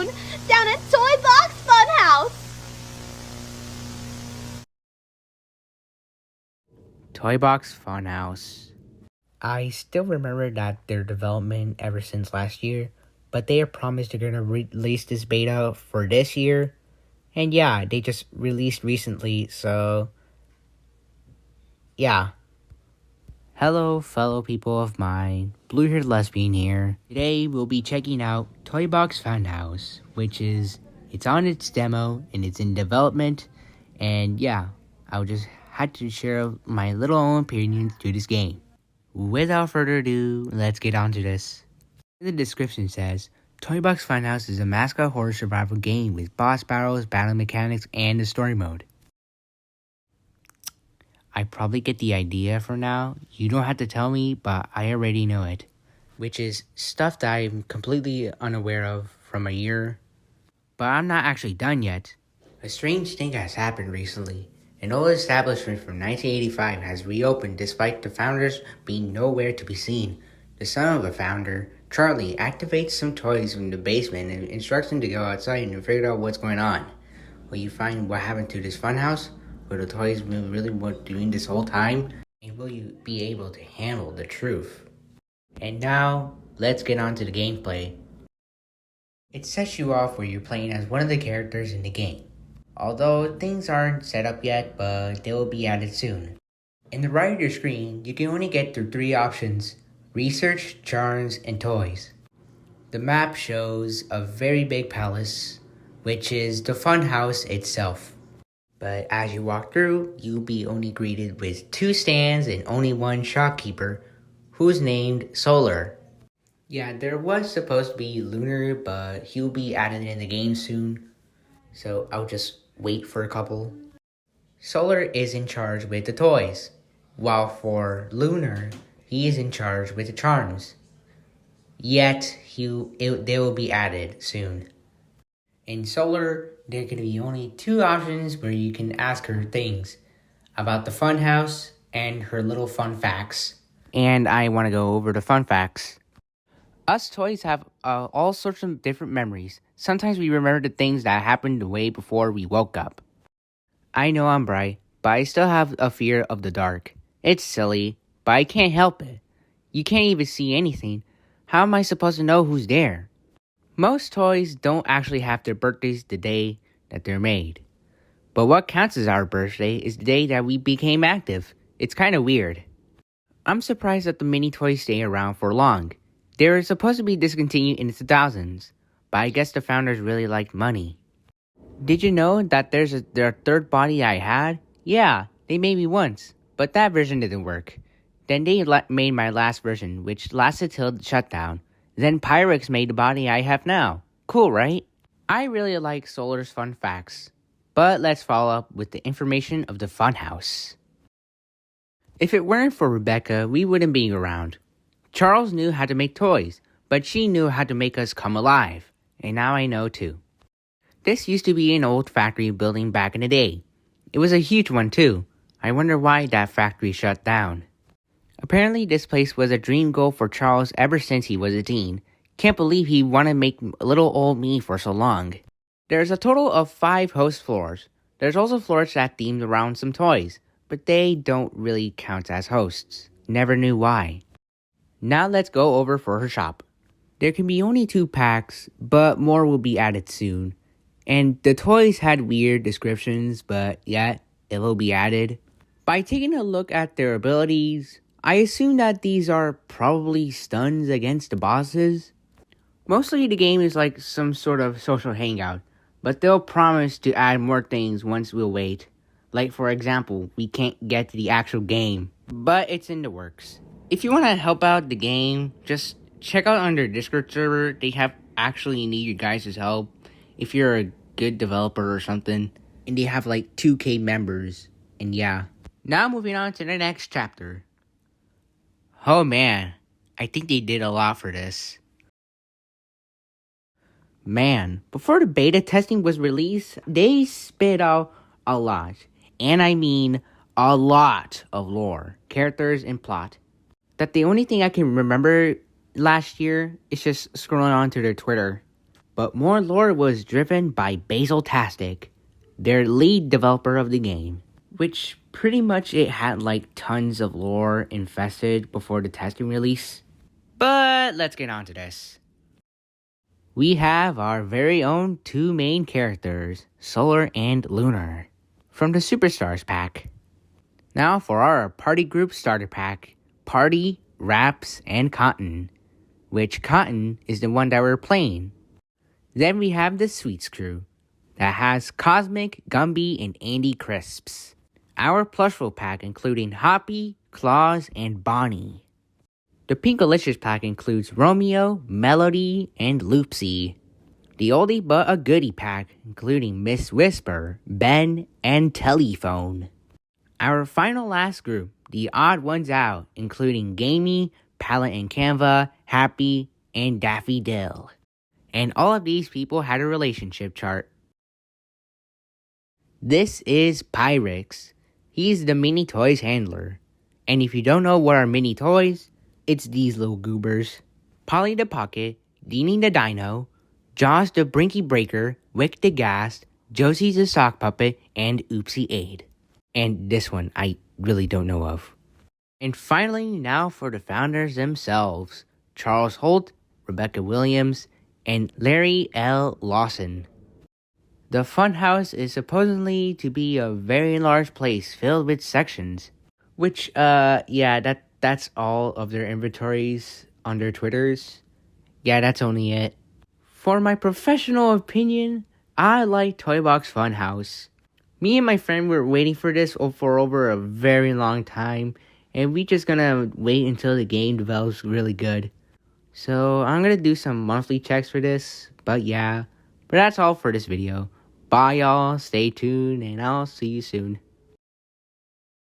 soon down at Toybox Funhouse. Toybox Funhouse. I still remember that their development ever since last year, but they have promised they're gonna release this beta for this year. And yeah, they just released recently, so yeah. Hello, fellow people of mine. Blue-haired lesbian here. Today we'll be checking out Toybox Funhouse, it's on its demo and it's in development. And yeah, I just had to share my little own opinions to this game. Without further ado, let's get on to this. The description says, Toybox Funhouse is a mascot horror survival game with boss battles, battle mechanics, and a story mode. I probably get the idea for now. You don't have to tell me, but I already know it. Which is stuff that I'm completely unaware of from a year. But I'm not actually done yet. A strange thing has happened recently. An old establishment from 1985 has reopened despite the founders being nowhere to be seen. The son of the founder, Charlie, activates some toys from the basement and instructs them to go outside and figure out what's going on. Will you find what happened to this funhouse? Will the toys be really what doing this whole time? And will you be able to handle the truth? And now, let's get on to the gameplay. It sets you off where you're playing as one of the characters in the game. Although things aren't set up yet, but they will be added soon. In the right of your screen, you can only get through 3 options: research, charms, and toys. The map shows a very big palace, which is the funhouse itself. But as you walk through, you'll be only greeted with 2 stands and only 1 shopkeeper, who's named Solar. Yeah, there was supposed to be Lunar, but he'll be added in the game soon, so I'll just wait for a couple. Solar is in charge with the toys, while for Lunar, he is in charge with the charms. Yet, they will be added soon. In Solar, there can be only 2 options where you can ask her things about the funhouse and her little fun facts. And I want to go over the fun facts. Us toys have all sorts of different memories. Sometimes we remember the things that happened way before we woke up. I know I'm bright, but I still have a fear of the dark. It's silly, but I can't help it. You can't even see anything. How am I supposed to know who's there? Most toys don't actually have their birthdays the day that they're made. But what counts as our birthday is the day that we became active. It's kind of weird. I'm surprised that the mini toys stay around for long. They were supposed to be discontinued in the 2000s, but I guess the founders really liked money. Did you know that there's their third body I had? Yeah, they made me once, but that version didn't work. Then they made my last version, which lasted till the shutdown. Then Pyrex made the body I have now. Cool, right? I really like Solar's fun facts. But let's follow up with the information of the funhouse. If it weren't for Rebecca, we wouldn't be around. Charles knew how to make toys, but she knew how to make us come alive. And now I know too. This used to be an old factory building back in the day. It was a huge one too. I wonder why that factory shut down. Apparently, this place was a dream goal for Charles ever since he was a teen. Can't believe he wanted to make little old me for so long. There's a total of 5 host floors. There's also floors that themed around some toys, but they don't really count as hosts. Never knew why. Now let's go over for her shop. There can be only 2 packs, but more will be added soon. And the toys had weird descriptions, but yet it will be added. By taking a look at their abilities, I assume that these are probably stuns against the bosses. Mostly the game is like some sort of social hangout, but they'll promise to add more things once we'll wait. Like for example, we can't get to the actual game, but it's in the works. If you want to help out the game, just check out on their Discord server. They have actually need your guys' help if you're a good developer or something. And they have like 2K members, and yeah. Now moving on to the next chapter. Oh man, I think they did a lot for this. Man, before the beta testing was released, they spit out a lot. And I mean a lot of lore, characters, and plot. That the only thing I can remember last year is just scrolling onto their Twitter. But more lore was driven by Basiltastic, their lead developer of the game, which pretty much it had like tons of lore infested before the testing release. But let's get on to this. We have our very own two main characters, Solar and Lunar, from the Superstars pack. Now for our party group starter pack, Party, Raps, and Cotton, which Cotton is the one that we're playing. Then we have the Sweets crew, that has Cosmic, Gumby, and Andy Crisps. Our Plushful pack including Hoppy, Claus, and Bonnie. The Pinkalicious pack includes Romeo, Melody, and Loopsy. The Oldie But a Goodie pack including Miss Whisper, Ben, and Telephone. Our final last group, the Odd Ones Out, including Gamey, Palette and Canva, Happy, and Daffy Dill. And all of these people had a relationship chart. This is Pyrex. He's the mini toys handler. And if you don't know what are mini toys, it's these little goobers. Polly the Pocket, Deanie the Dino, Jaws the Brinky Breaker, Wick the Gas, Josie the Sock Puppet, and Oopsie Aid. And this one I really don't know of. And finally, now for the founders themselves, Charles Holt, Rebecca Williams, and Larry L. Lawson. The Funhouse is supposedly to be a very large place filled with sections, which, that's all of their inventories on their Twitters. Yeah, that's only it. For my professional opinion, I like Toybox Funhouse. Me and my friend were waiting for this for over a very long time, and we just gonna wait until the game develops really good. So I'm gonna do some monthly checks for this, but that's all for this video. Bye y'all, stay tuned, and I'll see you soon.